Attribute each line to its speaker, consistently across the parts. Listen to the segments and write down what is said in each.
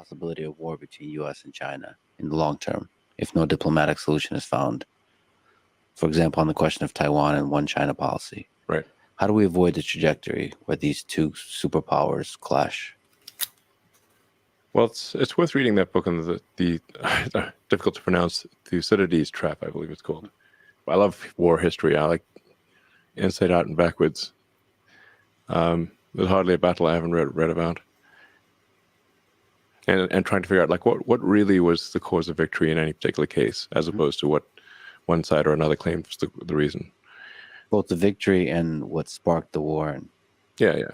Speaker 1: possibility of war between U.S. and China in the long term if no diplomatic solution is found. For example, on the question of Taiwan and one China policy.
Speaker 2: Right.
Speaker 1: How do we avoid the trajectory where these two superpowers clash?
Speaker 2: Well, it's worth reading that book on the difficult to pronounce Thucydides trap, I believe it's called. I love war history. I like inside out and backwards. There's hardly a battle I haven't read about. And trying to figure out like what really was the cause of victory in any particular case, as opposed to what one side or another claimed was the reason.
Speaker 1: Both the victory and what sparked the war and
Speaker 2: Yeah.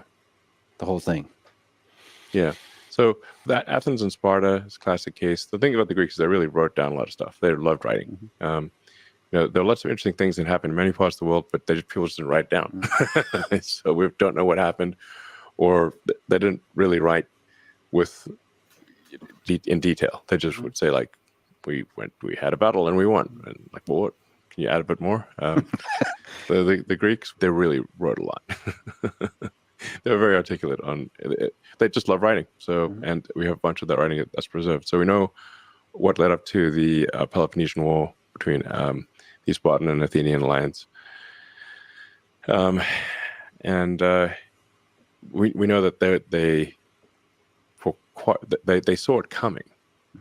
Speaker 1: the whole thing.
Speaker 2: Yeah. So that Athens and Sparta is a classic case. The thing about the Greeks is they really wrote down a lot of stuff. They loved writing. There are lots of interesting things that happened in many parts of the world, but people just didn't write it down. So we don't know what happened, or they didn't really write in detail. They just would say like, we had a battle and we won. And like, well, what? Can you add a bit more? The Greeks, they really wrote a lot. They were very articulate on it. They just love writing. So, and we have a bunch of that writing that's preserved. So we know what led up to the Peloponnesian War between the Spartan and Athenian alliance. And we know that they saw it coming. I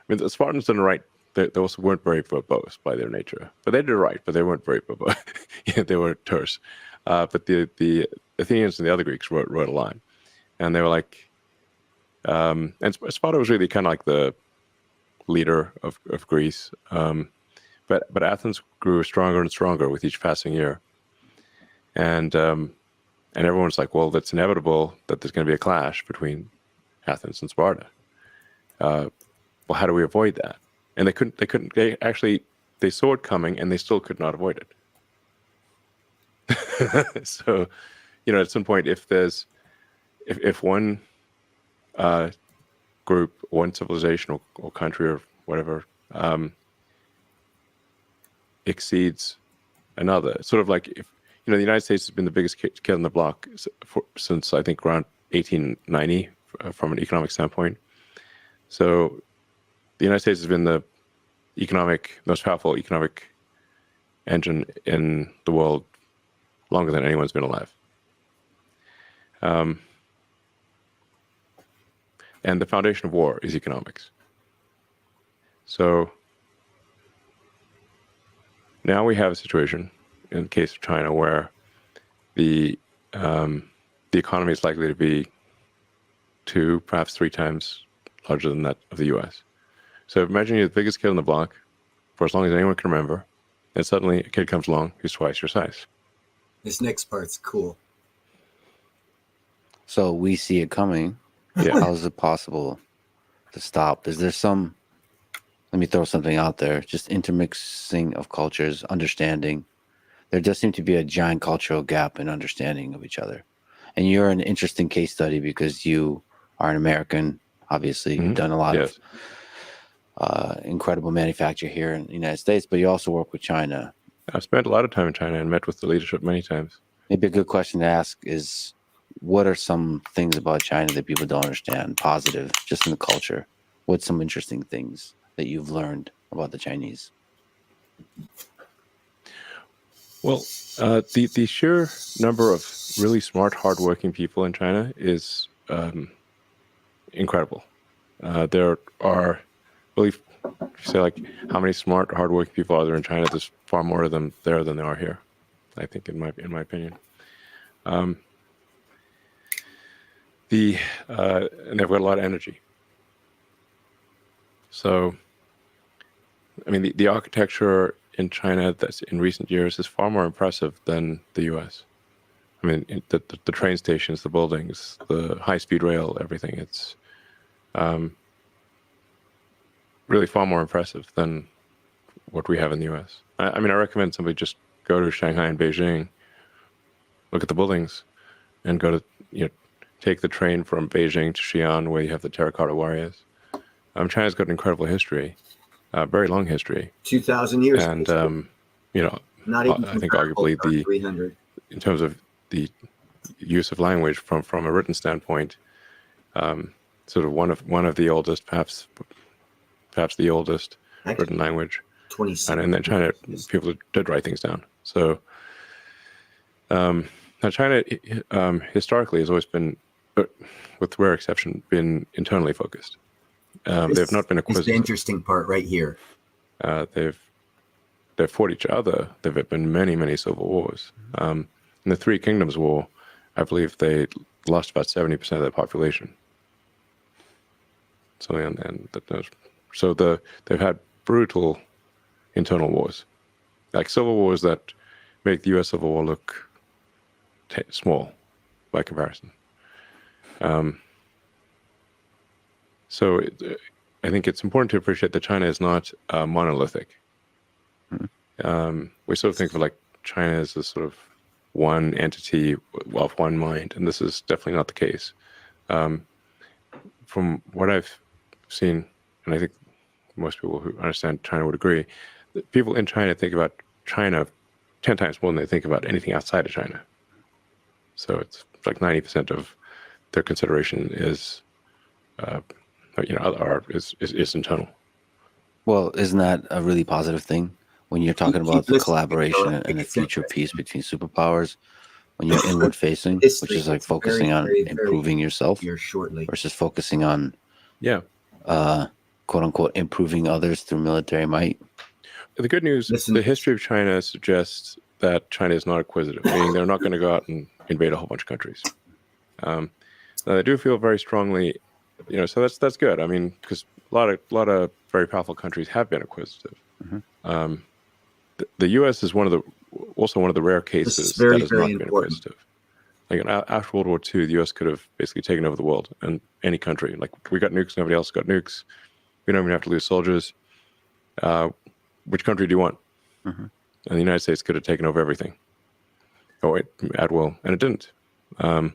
Speaker 2: mean, the Spartans didn't write. They also weren't very verbose by their nature, but they did write. But they weren't very verbose. They were terse. But the Athenians and the other Greeks wrote a lot, and they were like, and Sparta was really kind of like the leader of Greece. But Athens grew stronger and stronger with each passing year, and everyone's like, well, that's inevitable that there's going to be a clash between Athens and Sparta. Well, how do we avoid that? And they saw it coming, and they still could not avoid it. So, at some point, if one group, one civilization or country or whatever exceeds another, sort of like if the United States has been the biggest kid on the block since I think around 1890 from an economic standpoint. So the United States has been the most powerful economic engine in the world longer than anyone's been alive. And the foundation of war is economics. So now we have a situation in the case of China where the economy is likely to be 2, perhaps 3 times larger than that of the U.S. So imagine you're the biggest kid on the block for as long as anyone can remember, and suddenly a kid comes along who's twice your size.
Speaker 3: This next part's cool.
Speaker 1: So we see it coming.
Speaker 2: Yeah.
Speaker 1: How is it possible to stop? Is there let me throw something out there, just intermixing of cultures, understanding. There does seem to be a giant cultural gap in understanding of each other. And you're an interesting case study because you are an American, obviously. You've done a lot of incredible manufacture here in the United States, but you also work with China.
Speaker 2: I've spent a lot of time in China and met with the leadership many times.
Speaker 1: Maybe a good question to ask is, what are some things about China that people don't understand, positive, just in the culture? What's some interesting things that you've learned about the Chinese?
Speaker 2: Well, the sheer number of really smart, hardworking people in China is incredible. There are really, if you say like, how many smart, hardworking people are there in China? There's far more of them there than there are here, I think, in my opinion. And they've got a lot of energy. So, I mean, the architecture in China that's in recent years is far more impressive than the U.S. I mean, the train stations, the buildings, the high-speed rail, everything. It's really far more impressive than what we have in the U.S. I mean, I recommend somebody just go to Shanghai and Beijing, look at the buildings, and go to, take the train from Beijing to Xi'an, where you have the terracotta warriors. China's got an incredible history, very long history.
Speaker 3: 2,000 years.
Speaker 2: And,
Speaker 3: not even
Speaker 2: I think arguably
Speaker 3: 300.
Speaker 2: In terms of the use of language from a written standpoint, sort of one of the oldest, perhaps the oldest
Speaker 3: Actually,
Speaker 2: written language.
Speaker 3: 27.
Speaker 2: And then China, people did write things down. So now China historically has always been, with rare exception, been internally focused. They've not been
Speaker 3: It's the
Speaker 2: acquisitive.
Speaker 3: interesting part right here.
Speaker 2: They've fought each other. There have been many civil wars. In the Three Kingdoms War, I believe they lost about 70% of their population. So they've had brutal internal wars, like civil wars that make the U.S. Civil War look small by comparison. So I think it's important to appreciate that China is not monolithic. We sort of think of like China as a sort of one entity of one mind, and this is definitely not the case. From what I've seen, and I think most people who understand China would agree, that people in China think about China 10 times more than they think about anything outside of China. So it's like 90% of their consideration is internal.
Speaker 1: Well, isn't that a really positive thing when you're talking
Speaker 3: Keep
Speaker 1: about the
Speaker 3: listening,
Speaker 1: collaboration
Speaker 3: Philip.
Speaker 1: and the
Speaker 3: It's
Speaker 1: future
Speaker 3: interesting.
Speaker 1: peace between superpowers? When you're inward facing,
Speaker 3: History
Speaker 1: which is like
Speaker 3: gets
Speaker 1: focusing
Speaker 3: very,
Speaker 1: on
Speaker 3: very, very
Speaker 1: improving yourself
Speaker 3: here shortly.
Speaker 1: versus focusing on
Speaker 2: Yeah.
Speaker 1: quote unquote improving others through military might.
Speaker 2: The good news,
Speaker 3: Listen-
Speaker 2: the history of China suggests that China is not acquisitive, meaning they're not going to go out and invade a whole bunch of countries. Now they do feel very strongly, so that's good. I mean, because a lot of very powerful countries have been acquisitive. The U.S. is also one of the rare cases
Speaker 3: very,
Speaker 2: that has
Speaker 3: very
Speaker 2: not been
Speaker 3: important.
Speaker 2: acquisitive. Like after World War II, the U.S. could have basically taken over the world and any country. Like we got nukes, nobody else got nukes. We don't even have to lose soldiers. Which country do you want? And the United States could have taken over everything. At will, and it didn't. And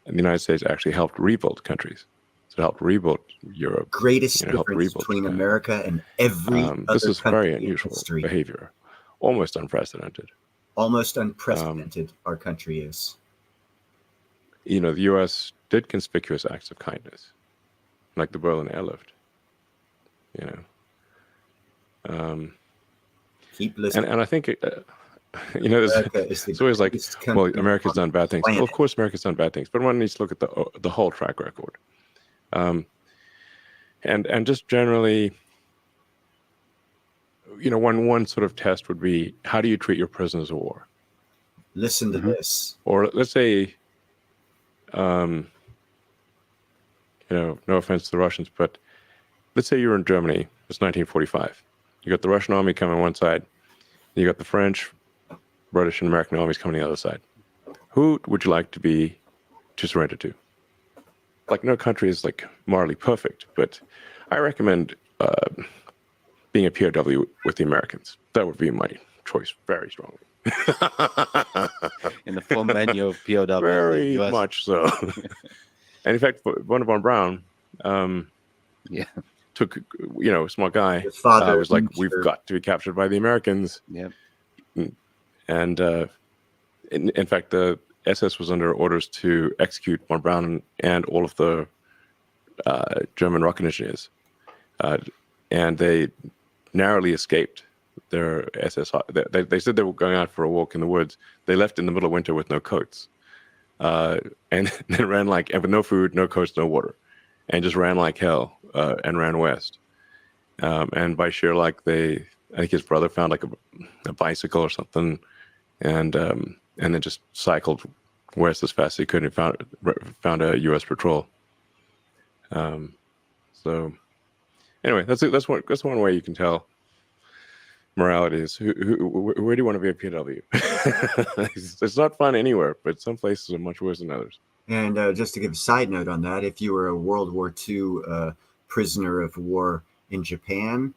Speaker 2: the United States actually helped rebuild countries. So it helped rebuild Europe.
Speaker 3: Greatest
Speaker 2: helped
Speaker 3: difference
Speaker 2: rebuild
Speaker 3: between
Speaker 2: Japan.
Speaker 3: America and every
Speaker 2: This
Speaker 3: other
Speaker 2: is
Speaker 3: country
Speaker 2: very
Speaker 3: in
Speaker 2: unusual
Speaker 3: history.
Speaker 2: behavior, almost unprecedented.
Speaker 3: Almost unprecedented, our country is.
Speaker 2: The U.S. did conspicuous acts of kindness, like the Berlin airlift.
Speaker 3: Keep listening.
Speaker 2: And I think,
Speaker 3: America is the
Speaker 2: it's always like,
Speaker 3: greatest
Speaker 2: well,
Speaker 3: country
Speaker 2: America's
Speaker 3: on
Speaker 2: done bad things.
Speaker 3: planet.
Speaker 2: Well, of course, America's done bad things, but one needs to look at the whole track record. And just generally, one sort of test would be, how do you treat your prisoners of war?
Speaker 3: Listen to this.
Speaker 2: Or let's say, no offense to the Russians, but let's say you're in Germany. It's 1945. You got the Russian army coming on one side. You got the French, British, and American armies coming on the other side. Who would you like to surrender to? Like, no country is like morally perfect, but I recommend being a POW with the Americans. That would be my choice very strongly.
Speaker 1: In the full menu of POW.
Speaker 2: Very much so. And in fact, Wernher von Braun took, a small guy,
Speaker 3: His father
Speaker 2: was like,
Speaker 3: was
Speaker 2: we've
Speaker 3: sure.
Speaker 2: got to be captured by the Americans.
Speaker 1: Yep.
Speaker 2: And in fact, the SS was under orders to execute von Braun and all of the German rocket engineers. And they narrowly escaped their SS. They said they were going out for a walk in the woods. They left in the middle of winter with no coats. And they ran and with no food, no coats, no water. And just ran like hell and ran west. And by sheer luck, I think his brother found like a bicycle or something, and then just cycled west as fast as he could and found a U.S. patrol. So anyway, that's one way you can tell morality is where do you want to be a POW? It's not fun anywhere, but some places are much worse than others.
Speaker 3: And just to give a side note on that, if you were a World War II prisoner of war in Japan,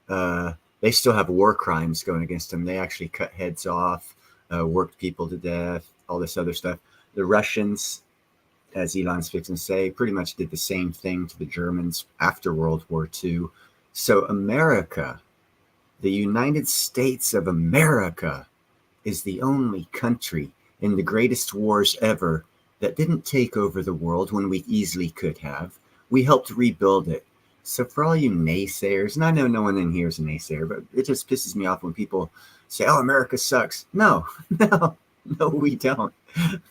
Speaker 3: they still have war crimes going against them. They actually cut heads off, worked people to death, all this other stuff. The Russians, as Elon's fixing to say, pretty much did the same thing to the Germans after World War II. So America, the United States of America, is the only country in the greatest wars ever that didn't take over the world when we easily could have. We helped rebuild it. So for all you naysayers, and I know no one in here is a naysayer, but it just pisses me off when people say, "Oh, America sucks." No, no, no, we don't.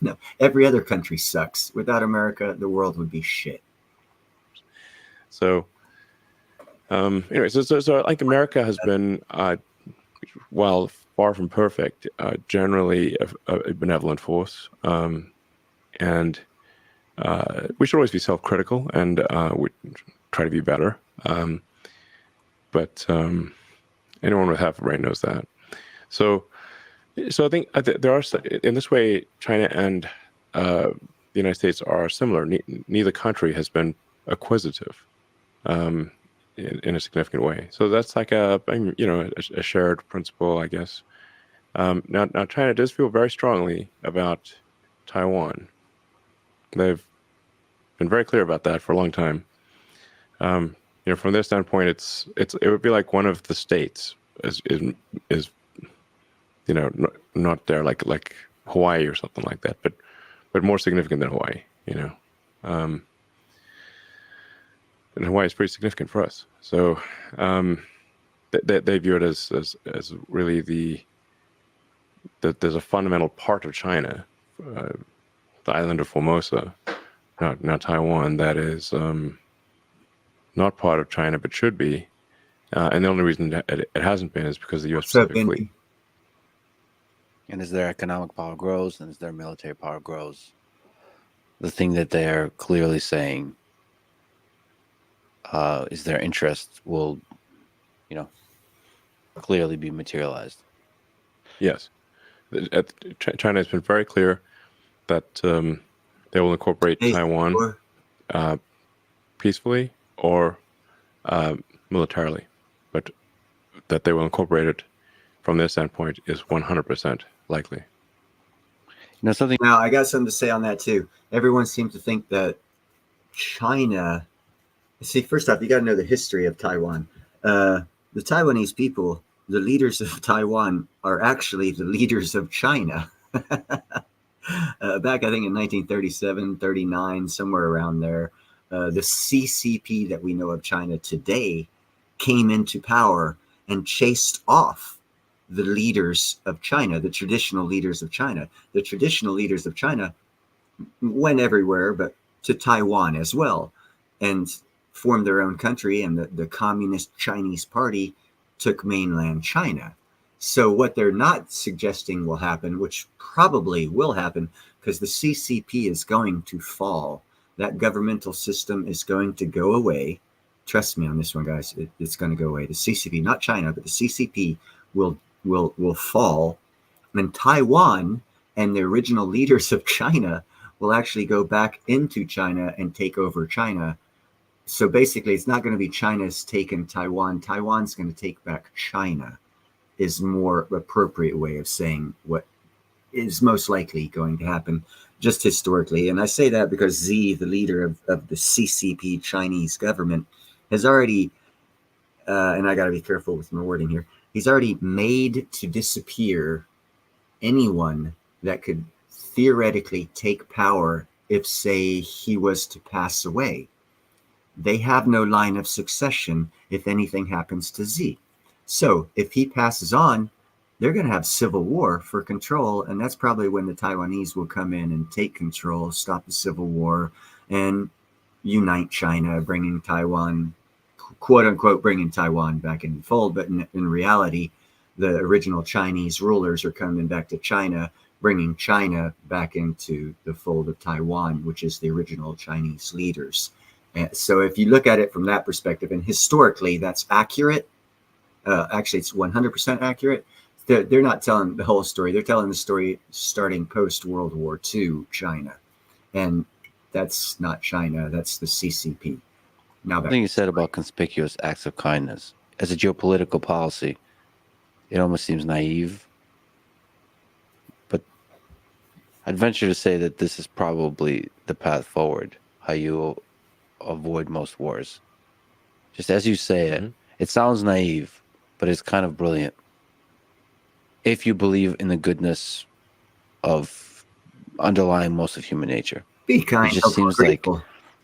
Speaker 3: No, every other country sucks. Without America, the world would be shit.
Speaker 2: So, anyway, so like America has been, while far from perfect, generally a benevolent force, and we should always be self-critical and we try to be better. But anyone with half a brain knows that. So I think there are, in this way, China and the United States are similar. Neither country has been acquisitive in a significant way. So that's like a shared principle, I guess. Now China does feel very strongly about Taiwan. They've been very clear about that for a long time. From their standpoint, it would be like one of the states is not there like Hawaii or something like that, but more significant than Hawaii. And Hawaii is pretty significant for us. So they view it as really that there's a fundamental part of China, the island of Formosa, now Taiwan, that is not part of China but should be, and the only reason that it hasn't been is because the U.S. Pacific Fleet.
Speaker 1: And as their economic power grows and as their military power grows, the thing that they're clearly saying is their interest will, clearly be materialized.
Speaker 2: Yes. China has been very clear that they will incorporate Taiwan peacefully or militarily, but that they will incorporate it from their standpoint is 100% likely.
Speaker 1: Something.
Speaker 3: Now, I got something to say on that too. Everyone seems to think that China. See, first off, you got to know the history of Taiwan. The Taiwanese people, the leaders of Taiwan, are actually the leaders of China. Back, I think, in 1937, 39, somewhere around there, the CCP that we know of China today came into power and chased off the leaders of China, the traditional leaders of China. The traditional leaders of China went everywhere, but to Taiwan as well, and formed their own country, and the Communist Chinese Party took mainland China. So what they're not suggesting will happen, which probably will happen, because the CCP is going to fall. That governmental system is going to go away. Trust me on this one, guys. It's going to go away. The CCP, not China, but the CCP will fall, and Taiwan and the original leaders of China will actually go back into China and take over China. So basically, it's not going to be China's taken Taiwan. Taiwan's going to take back China, is more appropriate way of saying what is most likely going to happen, just historically. And I say that because Xi, the leader of the CCP Chinese government, has already, and I got to be careful with my wording here, he's already made to disappear anyone that could theoretically take power if, say, he was to pass away. They have no line of succession if anything happens to Xi. So if he passes on, they're going to have civil war for control, and that's probably when the Taiwanese will come in and take control, stop the civil war, and unite China, bringing Taiwan, quote unquote, bringing Taiwan back in the fold. But in reality, the original Chinese rulers are coming back to China, bringing China back into the fold of Taiwan, which is the original Chinese leaders. And so if you look at it from that perspective, and historically that's accurate, actually it's 100% accurate. They're not telling the whole story. They're telling the story starting post-World War II China. And that's not China. That's the CCP. Now,
Speaker 1: The thing you said about conspicuous acts of kindness as a geopolitical policy, it almost seems naive. But I'd venture to say that this is probably the path forward, how you avoid most wars. Just as you say it, it sounds naive, but it's kind of brilliant. If you believe in the goodness of underlying most of human nature.
Speaker 3: Be kind.
Speaker 1: It just seems
Speaker 3: grateful.
Speaker 1: like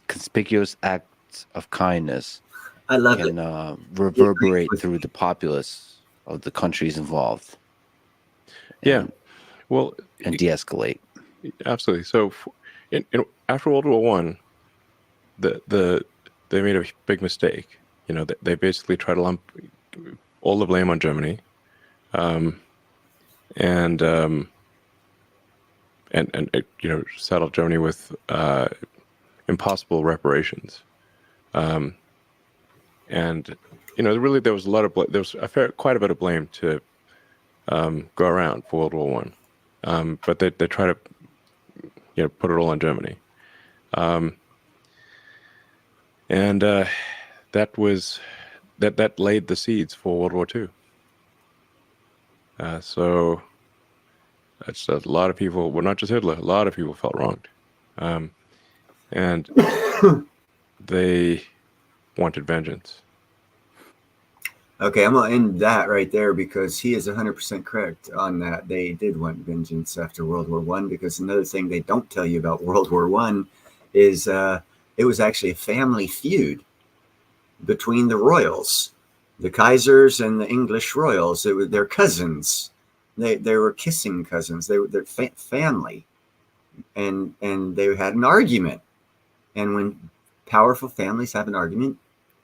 Speaker 1: conspicuous acts acts of kindness
Speaker 3: I love
Speaker 1: can
Speaker 3: it.
Speaker 1: reverberate
Speaker 3: with
Speaker 1: through the populace of the countries involved
Speaker 2: Yeah.
Speaker 1: and,
Speaker 2: Well,
Speaker 1: and de-escalate.
Speaker 2: absolutely. So, after World War One, they made a big mistake. They basically tried to lump all the blame on Germany, um, and saddled Germany with impossible reparations. And really, there was a lot of there was quite a bit of blame to go around for World War One, but they try to put it all on Germany, and that laid the seeds for World War Two. So that's a lot of people. Well, not just Hitler. A lot of people felt wronged, and they wanted vengeance.
Speaker 3: Okay, I'm gonna end that right there because he is 100% correct on that. They did want vengeance after World War One, because another thing they don't tell you about World War One is it was actually a family feud between the royals, the Kaisers and the English royals. It was their cousins. They were kissing cousins. They were their family, and they had an argument. And when powerful families have an argument,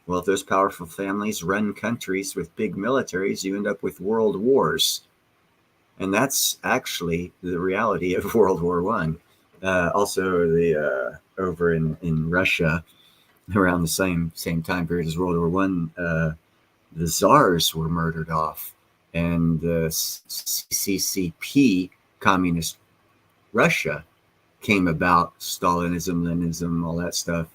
Speaker 3: well, if those powerful families run countries with big militaries, you end up with world wars. And that's actually the reality of World War One. Also, the over in Russia, around the same time period as World War One, the czars were murdered off, and the CCP, communist Russia, came about. Stalinism, Leninism, all that stuff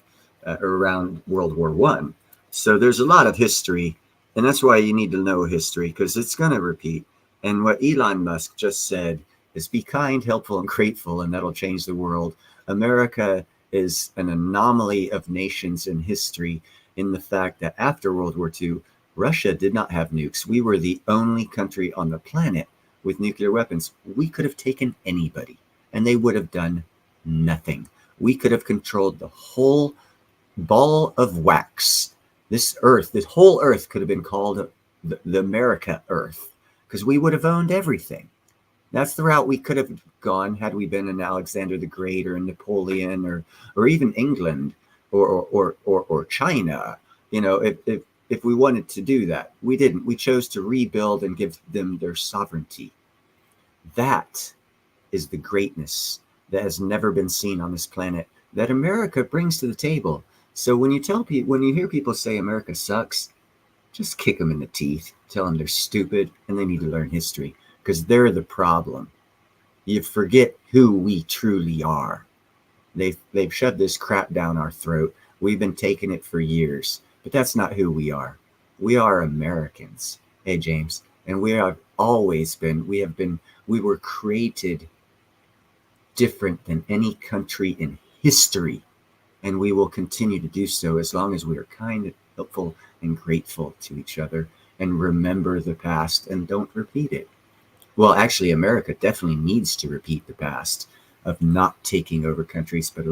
Speaker 3: around World War One. So there's a lot of history, and that's why you need to know history, because it's going to repeat. And what Elon Musk just said is be kind, helpful, and grateful, and that'll change the world. America is an anomaly of nations in history in the fact that after World War II, Russia did not have nukes. We were the only country on the planet with nuclear weapons. We could have taken anybody, and they would have done nothing. We could have controlled the whole ball of wax. This earth, this whole earth could have been called the America Earth, because we would have owned everything. That's the route we could have gone had we been in Alexander the Great or in Napoleon or even England or China. If we wanted to do that, we didn't. We chose to rebuild and give them their sovereignty. That is the greatness that has never been seen on this planet that America brings to the table. So when you hear people say America sucks, just kick them in the teeth, tell them they're stupid and they need to learn history, because they're the problem. You forget who we truly are. They've shoved this crap down our throat. We've been taking it for years, but that's not who we are. We are Americans. Hey, James, and we have always been. We were created different than any country in history, and we will continue to do so as long as we are kind, helpful, and grateful to each other and remember the past and don't repeat it. Well, actually, America definitely needs to repeat the past of not taking over countries, but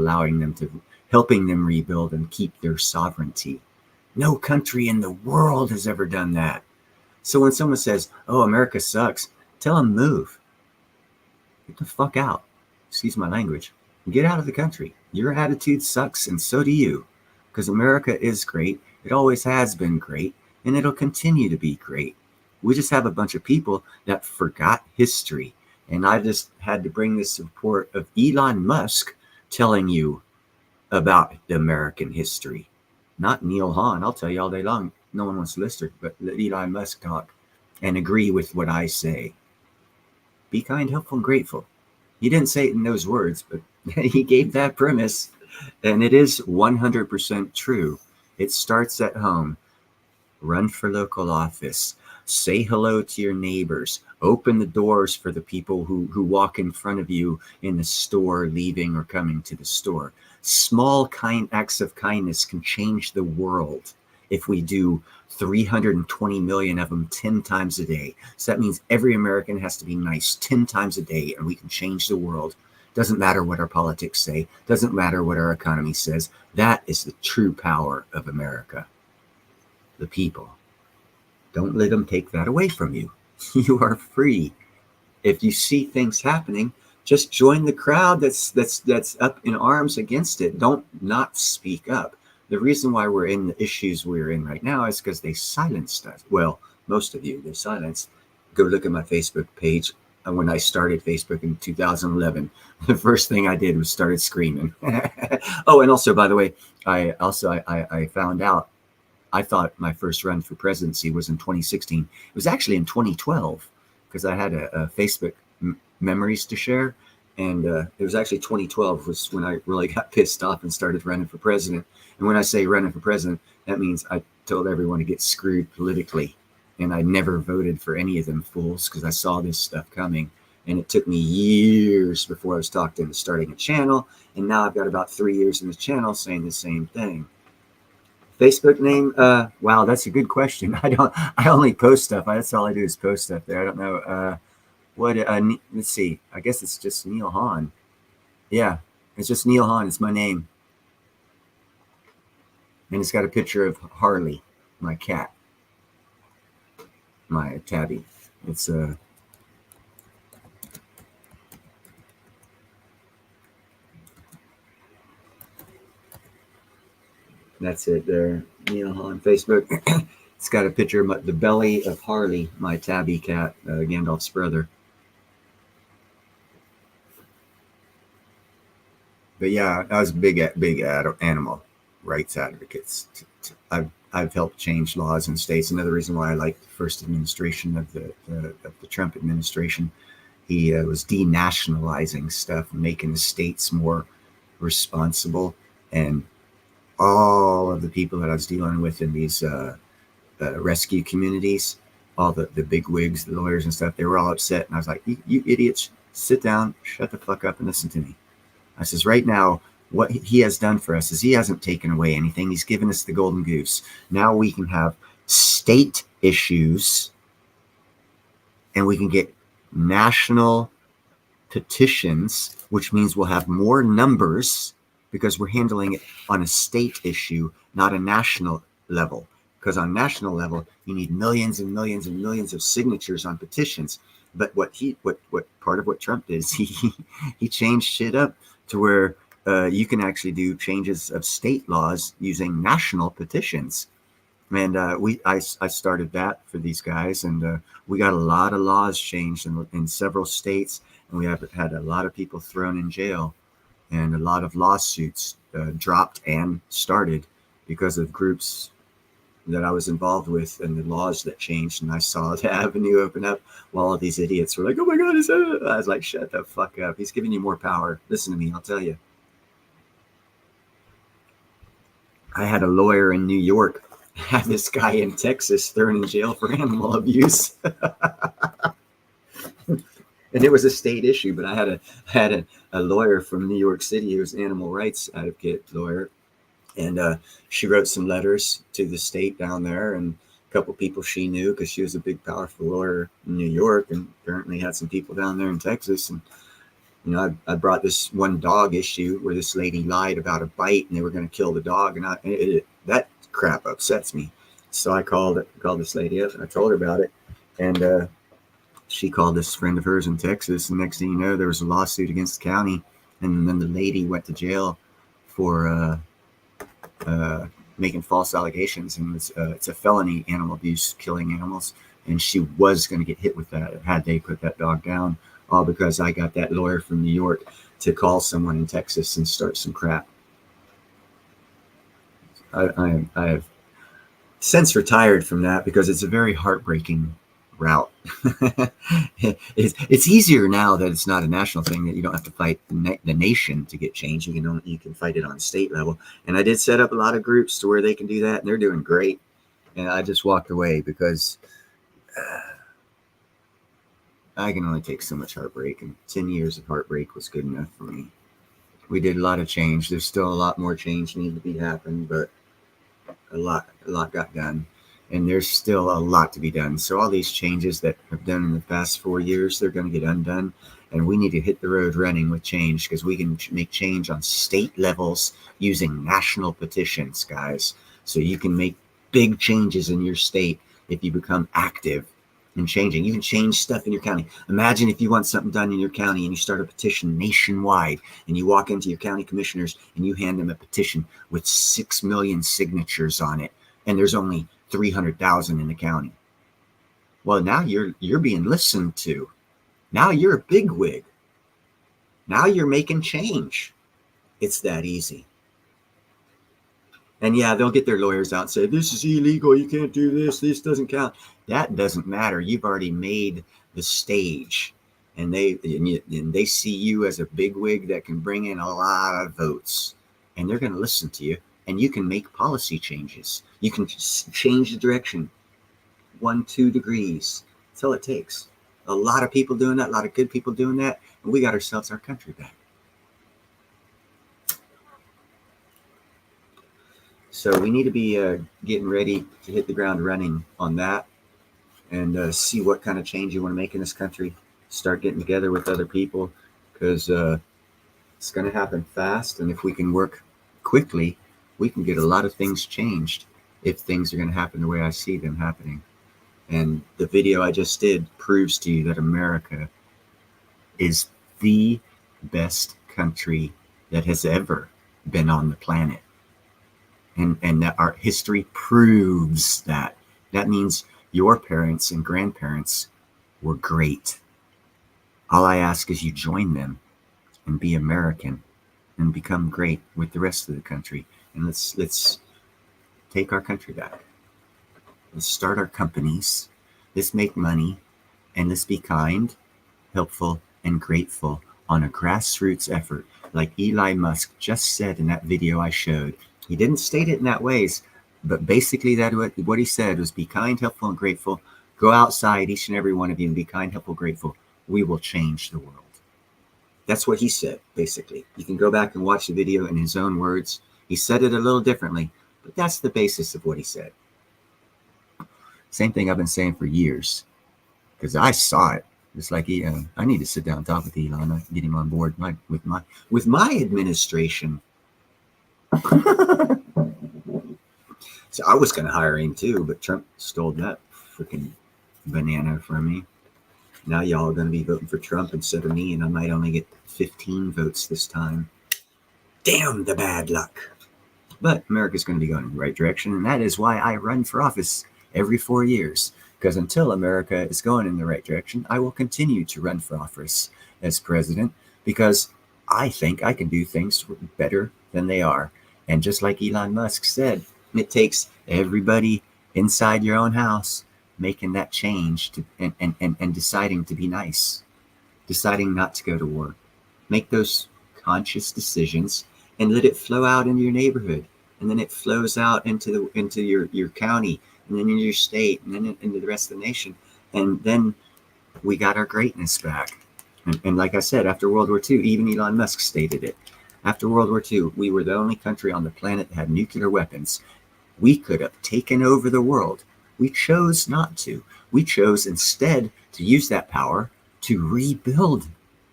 Speaker 3: helping them rebuild and keep their sovereignty. No country in the world has ever done that. So when someone says, "Oh, America sucks," tell them move. Get the fuck out. Excuse my language. Get out of the country. Your attitude sucks, and so do you. Because America is great. It always has been great, and it'll continue to be great. We just have a bunch of people that forgot history. And I just had to bring this report of Elon Musk telling you about the American history. Not Neil Hahn. I'll tell you all day long. No one wants to listen, but let Elon Musk talk and agree with what I say. Be kind, helpful, and grateful. He didn't say it in those words, but he gave that premise, and it is 100% true. It starts at home. Run for local office. Say hello to your neighbors. Open the doors for the people who walk in front of you in the store, leaving or coming to the store. Small acts of kindness can change the world if we do 320 million of them 10 times a day. So that means every American has to be nice 10 times a day, and we can change the world Doesn't matter what our politics say. Doesn't matter what our economy says. That is the true power of America. The people. Don't let them take that away from you. You are free. If you see things happening, just join the crowd that's up in arms against it. Don't not speak up. The reason why we're in the issues we're in right now is because they silenced us. Well, most of you, they silenced. Go look at my Facebook page. When I started Facebook in 2011, the first thing I did was started screaming. Oh, and also, by the way, I found out, I thought my first run for presidency was in 2016. It was actually in 2012 because I had a Facebook memories to share. And it was actually 2012 was when I really got pissed off and started running for president. And when I say running for president, that means I told everyone to get screwed politically. And I never voted for any of them fools because I saw this stuff coming. And it took me years before I was talked into starting a channel. And now I've got about 3 years in the channel saying the same thing. Facebook name? Wow, that's a good question. I only post stuff. That's all I do is post stuff there. I don't know. Let's see. I guess it's just Neil Hahn. Yeah, it's just Neil Hahn. It's my name. And it's got a picture of Harley, my cat, my tabby. It's that's it there. Neil Hahn, Facebook. It's got a picture of the belly of Harley, my tabby cat, Gandalf's brother. But yeah, I was big animal rights advocates. I've helped change laws in states. Another reason why I like the first administration of the Trump administration, he was denationalizing stuff, making the states more responsible. And all of the people that I was dealing with in these rescue communities, all the big wigs, the lawyers and stuff, they were all upset. And I was like, you idiots, sit down, shut the fuck up and listen to me. I says, right now, what he has done for us is he hasn't taken away anything. He's given us the golden goose. Now we can have state issues and we can get national petitions, which means we'll have more numbers because we're handling it on a state issue, not a national level. Because on national level, you need millions and millions and millions of signatures on petitions. But what part of what Trump did is he changed shit up to where you can actually do changes of state laws using national petitions. And I started that for these guys, and we got a lot of laws changed in several states, and we have had a lot of people thrown in jail, and a lot of lawsuits dropped and started because of groups that I was involved with and the laws that changed. And I saw the avenue open up while all these idiots were like, oh my God, I was like, shut the fuck up. He's giving you more power. Listen to me, I'll tell you. I had a lawyer in New York had this guy in Texas thrown in jail for animal abuse. And it was a state issue, but I had a lawyer from New York City who was an animal rights advocate lawyer. And she wrote some letters to the state down there, and a couple people she knew because she was a big, powerful lawyer in New York, and apparently had some people down there in Texas. And you know, I brought this one dog issue where this lady lied about a bite, and they were going to kill the dog, and that crap upsets me. So I called this lady up, and I told her about it, and she called this friend of hers in Texas, and next thing you know, there was a lawsuit against the county, and then the lady went to jail for making false allegations, and it's a felony animal abuse, killing animals, and she was going to get hit with that had they put that dog down, all because I got that lawyer from New York to call someone in Texas and start some crap. I have since retired from that because it's a very heartbreaking route. It's easier now that it's not a national thing, that you don't have to fight the nation to get change. You can fight it on state level. And I did set up a lot of groups to where they can do that, and they're doing great. And I just walked away because I can only take so much heartbreak, and 10 years of heartbreak was good enough for me. We did a lot of change. There's still a lot more change need to be happened, but a lot got done. And there's still a lot to be done. So all these changes that have done in the past 4 years, they're going to get undone. And we need to hit the road running with change, because we can make change on state levels using national petitions, guys. So you can make big changes in your state if you become active in changing. You can change stuff in your county. Imagine if you want something done in your county and you start a petition nationwide, and you walk into your county commissioners and you hand them a petition with 6 million signatures on it, and there's only 300,000 in the county. Well, now you're being listened to. Now you're a bigwig. Now you're making change. It's that easy. And yeah, they'll get their lawyers out and say, this is illegal, you can't do this, this doesn't count. That doesn't matter. You've already made the stage. And they see you as a bigwig that can bring in a lot of votes. And they're going to listen to you. And you can make policy changes. You can change the direction 1-2 degrees. That's all it takes. A lot of people doing that, a lot of good people doing that, and we got ourselves our country back. So we need to be getting ready to hit the ground running on that, and see what kind of change you want to make in this country. Start getting together with other people, because it's going to happen fast, and if we can work quickly, we can get a lot of things changed if things are going to happen the way I see them happening. And the video I just did proves to you that America is the best country that has ever been on the planet. And that our history proves that. That means your parents and grandparents were great. All I ask is you join them and be American and become great with the rest of the country. And let's take our country back. Let's start our companies. Let's make money. And let's be kind, helpful, and grateful on a grassroots effort, like Elon Musk just said in that video I showed. He didn't state it in that ways, but basically what he said was, be kind, helpful, and grateful. Go outside, each and every one of you, and be kind, helpful, grateful. We will change the world. That's what he said, basically. You can go back and watch the video in his own words. He said it a little differently, but that's the basis of what he said. Same thing I've been saying for years, because I saw it. It's like I need to sit down and talk with Elon, get him on board with my administration. So I was going to hire him too, but Trump stole that freaking banana from me. Now y'all are going to be voting for Trump instead of me, and I might only get 15 votes this time. Damn the bad luck. But America's going to be going in the right direction, and that is why I run for office every 4 years. Because until America is going in the right direction, I will continue to run for office as president, because I think I can do things better than they are. And just like Elon Musk said, it takes everybody inside your own house making that change and deciding to be nice, deciding not to go to war. Make those conscious decisions and let it flow out into your neighborhood. And then it flows out into your county, and then into your state, and then into the rest of the nation. And then we got our greatness back. And like I said, after World War II, even Elon Musk stated it. After World War II, we were the only country on the planet that had nuclear weapons. We could have taken over the world. We chose not to. We chose instead to use that power to rebuild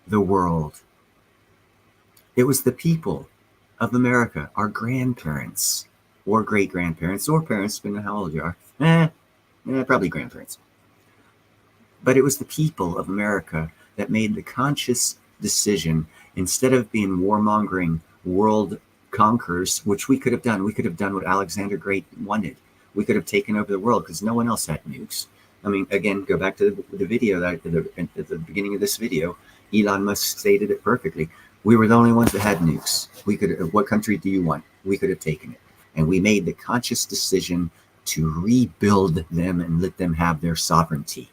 Speaker 3: the world. It was the people of America, our grandparents, or great-grandparents, or parents, depending on how old you are. Probably grandparents. But it was the people of America that made the conscious decision, instead of being warmongering world conquerors, which we could have done. We could have done what Alexander Great wanted. We could have taken over the world because no one else had nukes. I mean, again, go back to the video that at the beginning of this video, Elon Musk stated it perfectly. We were the only ones that had nukes. We could. What country do you want? We could have taken it. And we made the conscious decision to rebuild them and let them have their sovereignty.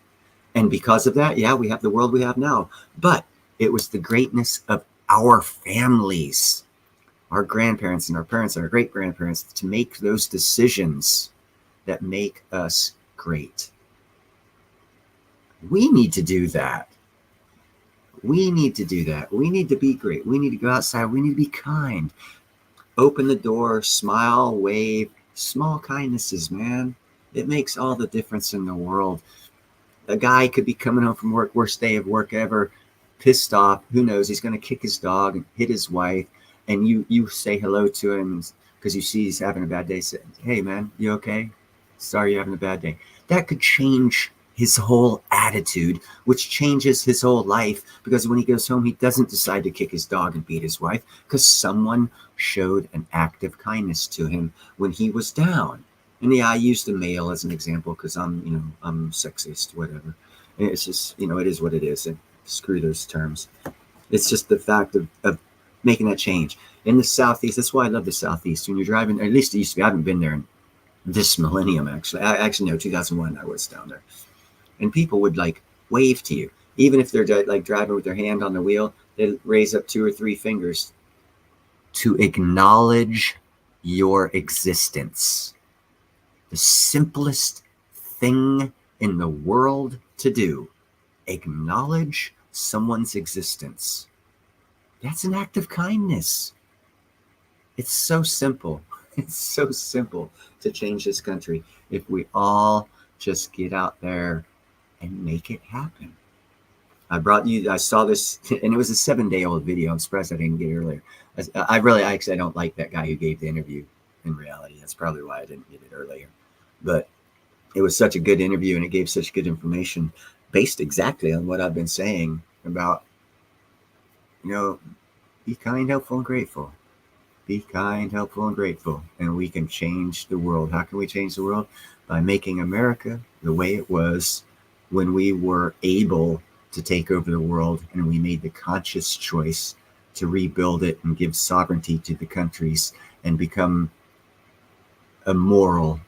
Speaker 3: And because of that, yeah, we have the world we have now. But it was the greatness of our families, our grandparents and our parents and our great-grandparents, to make those decisions that make us great. We need to do that. We need to do that. We need to be great. We need to go outside. We need to be kind. Open the door, smile, wave. Small kindnesses, man. It makes all the difference in the world. A guy could be coming home from work, worst day of work ever, pissed off. Who knows? He's going to kick his dog and hit his wife. And you say hello to him because you see he's having a bad day. Say, hey, man, you okay? Sorry you're having a bad day. That could change his whole attitude, which changes his whole life, because when he goes home, he doesn't decide to kick his dog and beat his wife because someone showed an act of kindness to him when he was down. And yeah, I used a male as an example because I'm sexist, whatever. And it's just, it is what it is. And screw those terms. It's just the fact of making that change. In the Southeast, that's why I love the Southeast. When you're driving, at least it used to be, I haven't been there in this millennium, actually. I actually know 2001 I was down there. And people would like wave to you. Even if they're like driving with their hand on the wheel, they raise up 2 or 3 fingers to acknowledge your existence. The simplest thing in the world to do. Acknowledge someone's existence. That's an act of kindness. It's so simple. It's so simple to change this country if we all just get out there and make it happen. I saw this, and it was a 7-day-old video. I'm surprised I didn't get it earlier. I don't like that guy who gave the interview in reality. That's probably why I didn't get it earlier. But it was such a good interview, and it gave such good information based exactly on what I've been saying about, be kind, helpful, and grateful. Be kind, helpful, and grateful. And we can change the world. How can we change the world? By making America the way it was when we were able to take over the world, and we made the conscious choice to rebuild it and give sovereignty to the countries and become a moral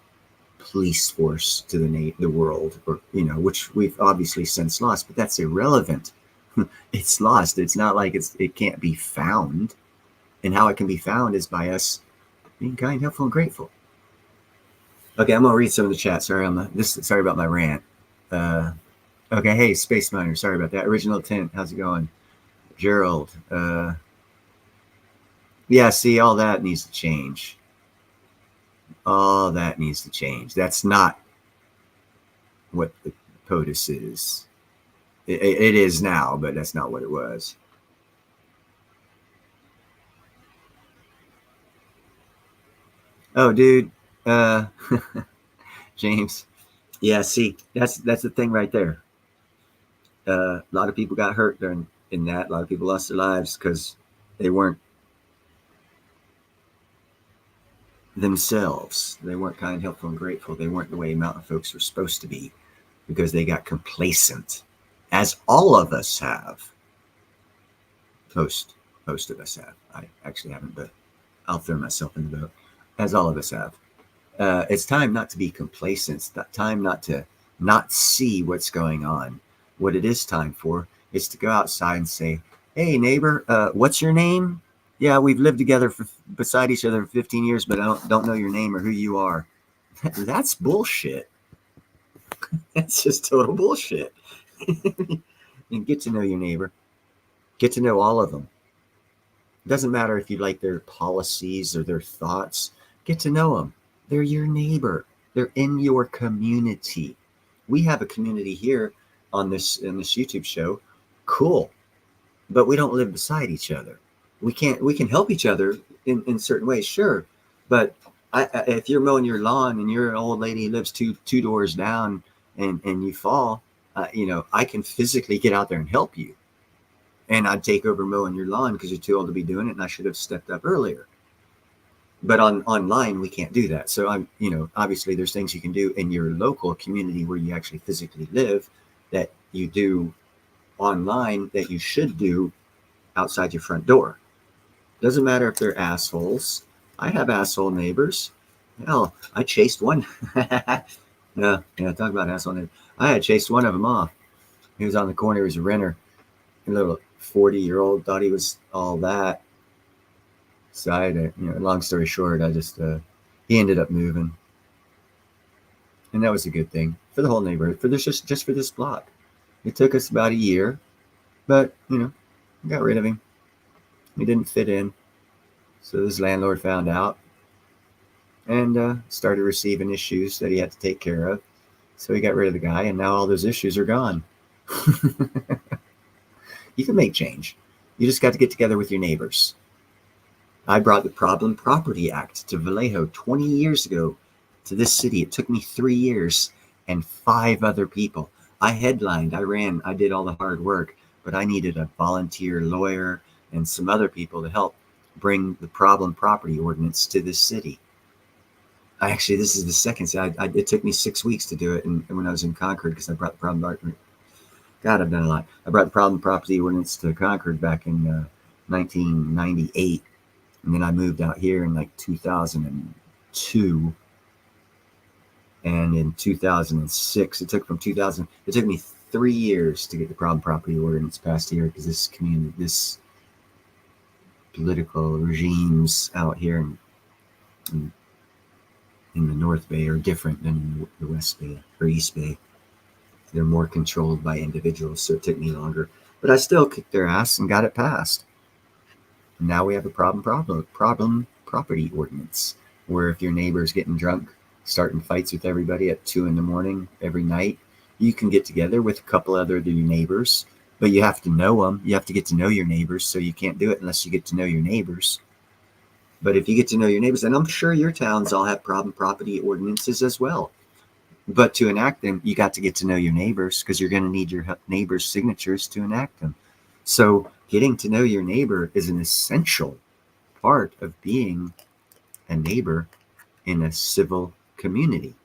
Speaker 3: police force to the world, or which we've obviously since lost, but that's irrelevant. It's lost. It's not like it can't be found. And how it can be found is by us being kind, helpful, and grateful. Okay, I'm gonna read some of the chat. Sorry about my rant. Okay, hey, Space Miner, sorry about that. Original Tint, how's it going? Gerald, yeah, see, all that needs to change. All that needs to change. That's not what the POTUS is. It is now, but that's not what it was. Oh, dude, James. Yeah, see, that's the thing right there. A lot of people got hurt in that. A lot of people lost their lives because they weren't themselves. They weren't kind, helpful, and grateful. They weren't the way mountain folks were supposed to be because they got complacent, as all of us have. Most of us have. I actually haven't, but I'll throw myself in the boat, as all of us have. It's time not to be complacent. It's time not to not see what's going on. What it is time for is to go outside and say, hey, neighbor, what's your name? Yeah, we've lived together beside each other for 15 years, but I don't know your name or who you are. That's bullshit. That's just total bullshit. And get to know your neighbor. Get to know all of them. It doesn't matter if you like their policies or their thoughts. Get to know them. They're your neighbor. They're in your community. We have a community here in this YouTube show. Cool. But we don't live beside each other. We can help each other in certain ways, sure. But if you're mowing your lawn and your old lady lives two doors down and you fall, I can physically get out there and help you. And I'd take over mowing your lawn because you're too old to be doing it, and I should have stepped up earlier. But online, we can't do that. So obviously there's things you can do in your local community where you actually physically live that you do online that you should do outside your front door. Doesn't matter if they're assholes. I have asshole neighbors. Hell, I chased one. Yeah, talk about asshole neighbor. I had chased one of them off. He was on the corner. He was a renter. A little 40-year-old thought he was all that. So I had to, long story short, I just, he ended up moving. And that was a good thing for the whole neighborhood, for this, just for this block. It took us about a year, but, got rid of him. He didn't fit in. So this landlord found out and started receiving issues that he had to take care of. So he got rid of the guy, and now all those issues are gone. You can make change. You just got to get together with your neighbors. I brought the Problem Property Act to Vallejo 20 years ago to this city. It took me 3 years and 5 other people. I headlined, I ran, I did all the hard work, but I needed a volunteer lawyer and some other people to help bring the Problem Property Ordinance to this city. Actually, this is the second. It took me 6 weeks to do it, and when I was in Concord, because I brought the Problem. God, I've done a lot. I brought the Problem Property Ordinance to Concord back in 1998, and then I moved out here in like 2002, and in 2006, it took me 3 years to get the Problem Property Ordinance passed here, because this political regimes out here in the North Bay are different than the West Bay or East Bay. They're more controlled by individuals, so it took me longer. But I still kicked their ass and got it passed. And now we have a problem property ordinance, where if your neighbor's getting drunk, starting fights with everybody at 2 a.m. every night, you can get together with a couple other of your neighbors, but you have to know them. You have to get to know your neighbors, so you can't do it unless you get to know your neighbors. But if you get to know your neighbors, and I'm sure your towns all have problem property ordinances as well. But to enact them, you got to get to know your neighbors, because you're going to need your neighbors' signatures to enact them. So getting to know your neighbor is an essential part of being a neighbor in a civil community.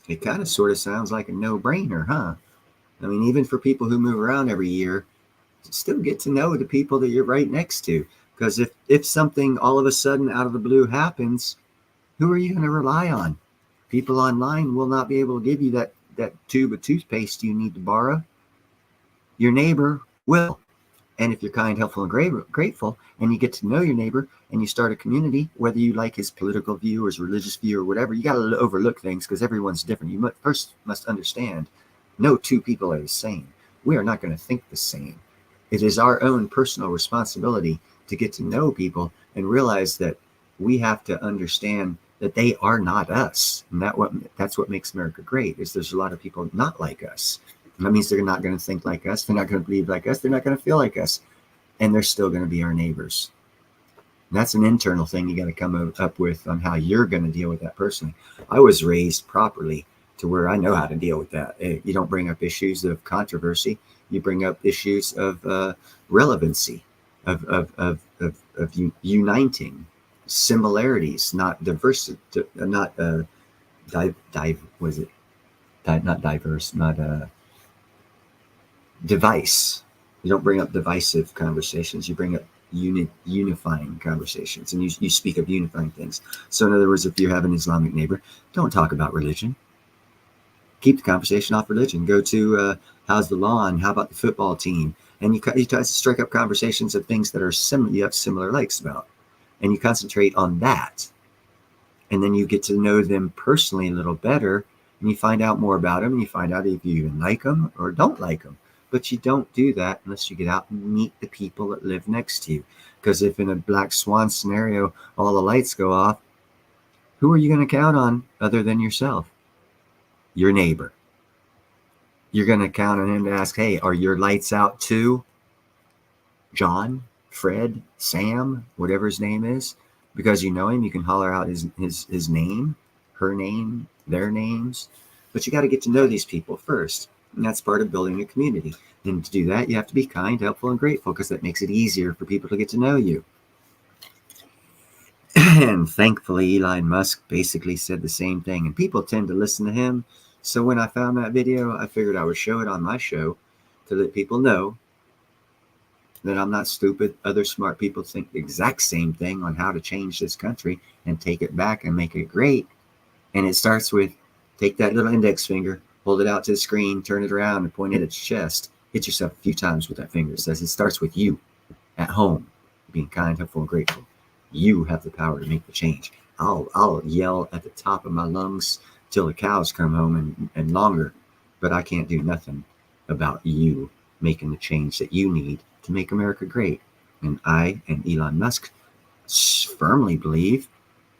Speaker 3: It kind of sort of sounds like a no-brainer, huh? I mean, even for people who move around every year, still get to know the people that you're right next to. Because if something all of a sudden out of the blue happens, who are you going to rely on? People online will not be able to give you that tube of toothpaste you need to borrow. Your neighbor will. And if you're kind, helpful, and grateful, and you get to know your neighbor, and you start a community, whether you like his political view or his religious view or whatever, you got to overlook things, because everyone's different. You first must understand, no two people are the same. We are not going to think the same. It is our own personal responsibility to get to know people and realize that we have to understand that they are not us. And that's what makes America great, is there's a lot of people not like us. And that means they're not going to think like us. They're not going to believe like us. They're not going to feel like us. And they're still going to be our neighbors. And that's an internal thing you got to come up with on how you're going to deal with that person. I was raised properly to where I know how to deal with that. You don't bring up issues of controversy. You bring up issues of relevancy, of uniting, similarities, not diversity, not device. You don't bring up divisive conversations. You bring up unifying conversations, and you speak of unifying things. So in other words, if you have an Islamic neighbor, don't talk about religion. Keep the conversation off religion. Go to how's the lawn? How about the football team? And you try to strike up conversations of things that are you have similar likes about, and you concentrate on that. And then you get to know them personally a little better, and you find out more about them, and you find out if you even like them or don't like them. But you don't do that unless you get out and meet the people that live next to you. Because if in a black swan scenario, all the lights go off, who are you going to count on other than yourself? Your neighbor. You're going to count on him to ask, hey, are your lights out too? John, Fred, Sam, whatever his name is. Because you know him, you can holler out his name, her name, their names. But you got to get to know these people first. And that's part of building a community. And to do that, you have to be kind, helpful, and grateful, because that makes it easier for people to get to know you. And thankfully, Elon Musk basically said the same thing. And people tend to listen to him. So when I found that video, I figured I would show it on my show to let people know that I'm not stupid. Other smart people think the exact same thing on how to change this country and take it back and make it great. And it starts with, take that little index finger, hold it out to the screen, turn it around, and point it at your chest. Hit yourself a few times with that finger. It says it starts with you at home, being kind, helpful, and grateful. You have the power to make the change. I'll yell at the top of my lungs till the cows come home and longer, but I can't do nothing about you making the change that you need to make America great. And I and Elon Musk firmly believe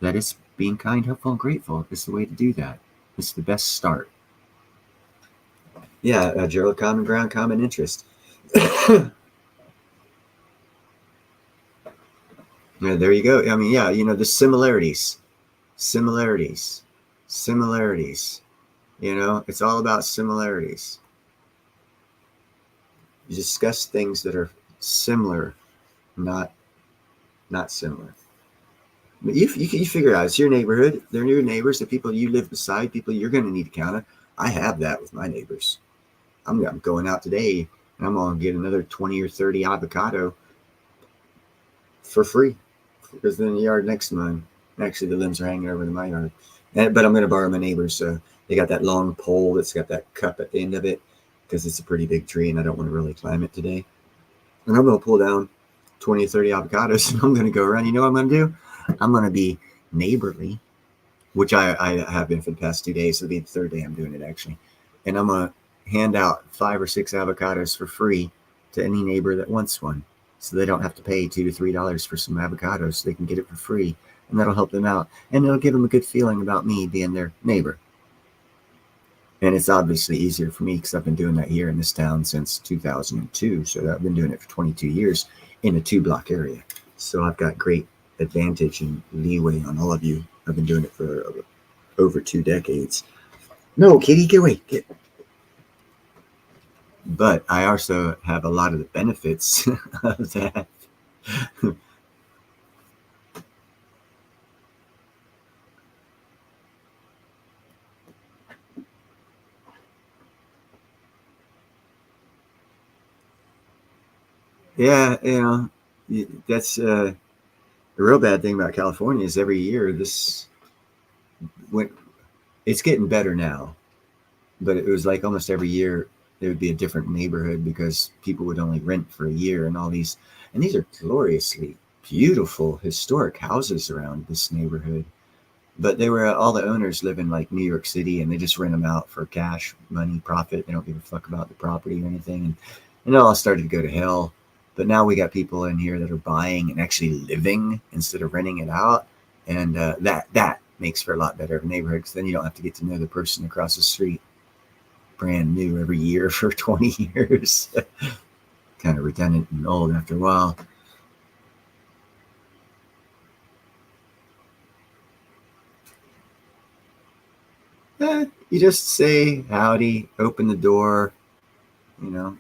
Speaker 3: that it's being kind, helpful, and grateful is the way to do that. It's the best start. Yeah, Gerald, common ground, common interest. Yeah, there you go. I mean, yeah, the similarities, similarities, similarities. It's all about similarities. You discuss things that are similar, not similar. But you figure it out. It's your neighborhood. They're your neighbors. The people you live beside, people you're going to need to counter. I have that with my neighbors. I'm going out today, and I'm going to get another 20 or 30 avocado for free because they're in the yard next to mine. Actually, the limbs are hanging over in my yard. But I'm going to borrow my neighbor's. They got that long pole that's got that cup at the end of it because it's a pretty big tree, and I don't want to really climb it today. And I'm going to pull down 20 or 30 avocados, and I'm going to go around. You know what I'm going to do? I'm going to be neighborly, which I have been for the past 2 days. It'll be the third day I'm doing it, actually. And I'm going to hand out 5 or 6 avocados for free to any neighbor that wants one. So they don't have to pay $2 to $3 for some avocados. They can get it for free, and that'll help them out. And it'll give them a good feeling about me being their neighbor. And it's obviously easier for me because I've been doing that here in this town since 2002. So I've been doing it for 22 years in a 2-block area. So I've got great advantage and leeway on all of you. I've been doing it for over 2 decades. No, kitty, get away. But I also have a lot of the benefits of that. Yeah, that's the real bad thing about California is every year it's getting better now, but it was like almost every year there would be a different neighborhood because people would only rent for a year, and these are gloriously beautiful historic houses around this neighborhood. But they were all the owners live in like New York City, and they just rent them out for cash, money, profit. They don't give a fuck about the property or anything, and it all started to go to hell. But now we got people in here that are buying and actually living instead of renting it out, and that makes for a lot better of a neighborhood because then you don't have to get to know the person across the street brand new every year for 20 years. Kind of redundant and old after a while. You just say howdy, open the door,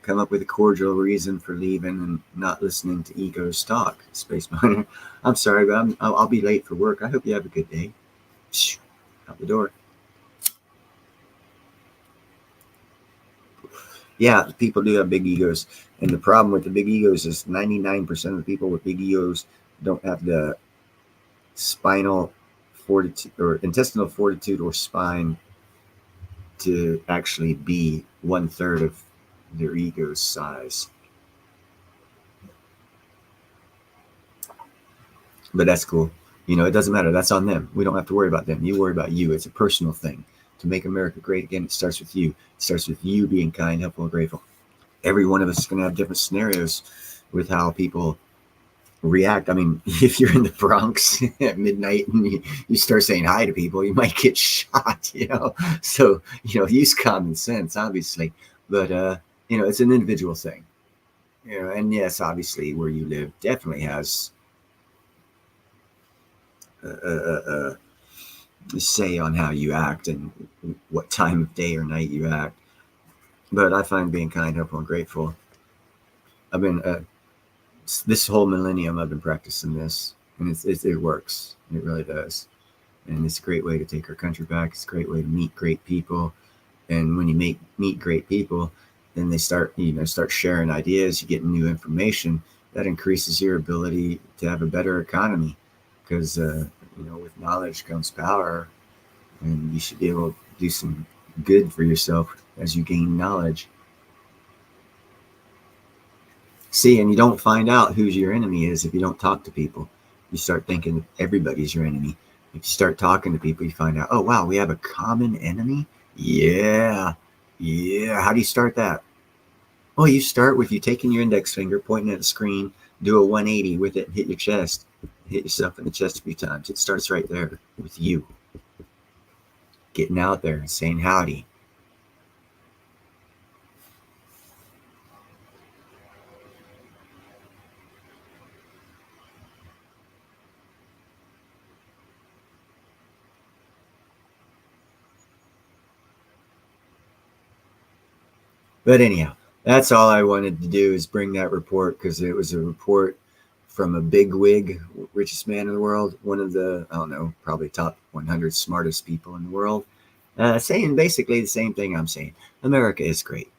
Speaker 3: come up with a cordial reason for leaving and not listening to ego's talk. Space Miner, I'm sorry, but I'll be late for work. I hope you have a good day. Out the door. Yeah, people do have big egos. And the problem with the big egos is 99% of the people with big egos don't have the spinal fortitude or intestinal fortitude or spine to actually be 1/3 of their ego's size. But that's cool. It doesn't matter. That's on them. We don't have to worry about them. You worry about you. It's a personal thing. To make America great again, it starts with you. It starts with you being kind, helpful, and grateful. Every one of us is going to have different scenarios with how people react. I mean, if you're in the Bronx at midnight and you start saying hi to people, you might get shot, So, use common sense, obviously. But, it's an individual thing. And yes, obviously, where you live definitely has a say on how you act and what time of day or night you act. But I find being kind, helpful, and grateful. I've been this whole millennium I've been practicing this, and it works. It really does, and it's a great way to take our country back. It's a great way to meet great people, and when you meet great people, then they start sharing ideas. You get new information that increases your ability to have a better economy, because with knowledge comes power, and you should be able to do some good for yourself as you gain knowledge. See, and you don't find out who your enemy is if you don't talk to people. You start thinking everybody's your enemy. If you start talking to people, you find out, oh, wow, we have a common enemy? Yeah. How do you start that? Well, you start with you taking your index finger, pointing at the screen, do a 180 with it, and hit your chest. Hit yourself in the chest a few times. It starts right there with you. Getting out there and saying howdy. But anyhow, that's all I wanted to do is bring that report, because it was a report from a big wig, richest man in the world, one of the, I don't know, probably top 100 smartest people in the world, saying basically the same thing I'm saying. America is great.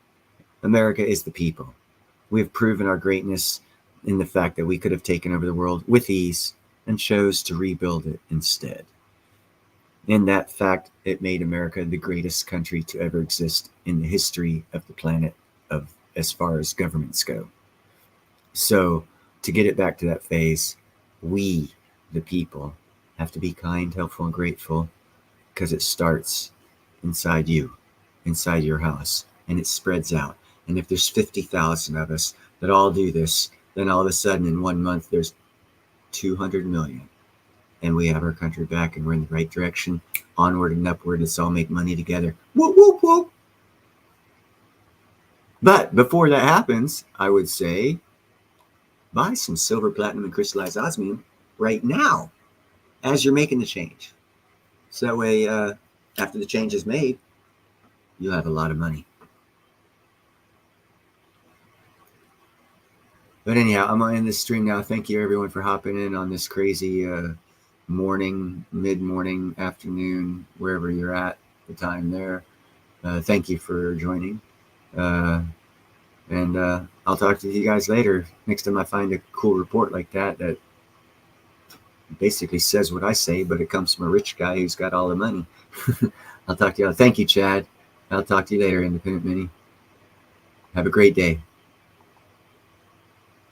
Speaker 3: America is the people. We have proven our greatness in the fact that we could have taken over the world with ease and chose to rebuild it instead. In that fact, it made America the greatest country to ever exist in the history of the planet, of as far as governments go. So to get it back to that phase, we, the people, have to be kind, helpful, and grateful, because it starts inside you, inside your house, and it spreads out. And if there's 50,000 of us that all do this, then all of a sudden in 1 month there's 200 million. And we have our country back, and we're in the right direction, onward and upward. Let's all make money together. Whoop, whoop, whoop. But before that happens, I would say buy some silver, platinum, and crystallized osmium right now as you're making the change. So that way, after the change is made, you'll have a lot of money. But anyhow, I'm going to end this stream now. Thank you, everyone, for hopping in on this crazy morning, mid-morning, afternoon, wherever you're at, the time there. Thank you for joining. And I'll talk to you guys later. Next time I find a cool report like that that basically says what I say, but it comes from a rich guy who's got all the money. I'll talk to you. Thank you, Chad. I'll talk to you later, Independent Mini. Have a great day.